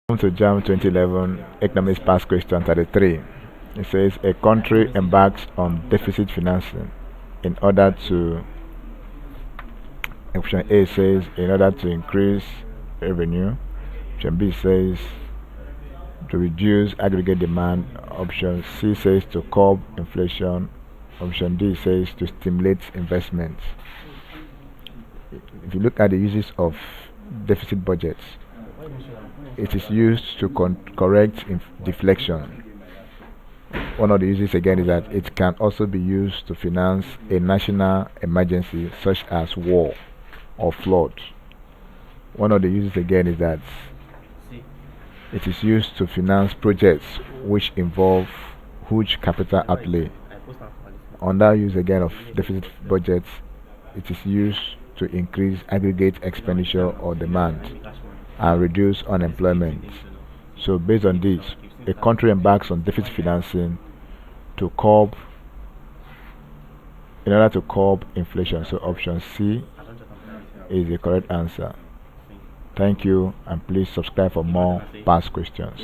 Welcome to Jamb 2011 Economics Past Question 33. It says a country embarks on deficit financing in order to, option A says, in order to increase revenue. Option B says to reduce aggregate demand. Option C says to curb inflation. Option D says to stimulate investment. If you look at the uses of deficit budgets, it is used to correct deflection. One of the uses again is that it can also be used to finance a national emergency such as war or flood. One of the uses again is that it is used to finance projects which involve huge capital outlay. Under use again of deficit budgets, it is used to increase aggregate expenditure or demand and reduce unemployment. So based on this, a country embarks on deficit financing to curb in order to curb inflation. So option C is the correct answer. Thank you, and please subscribe for more past questions.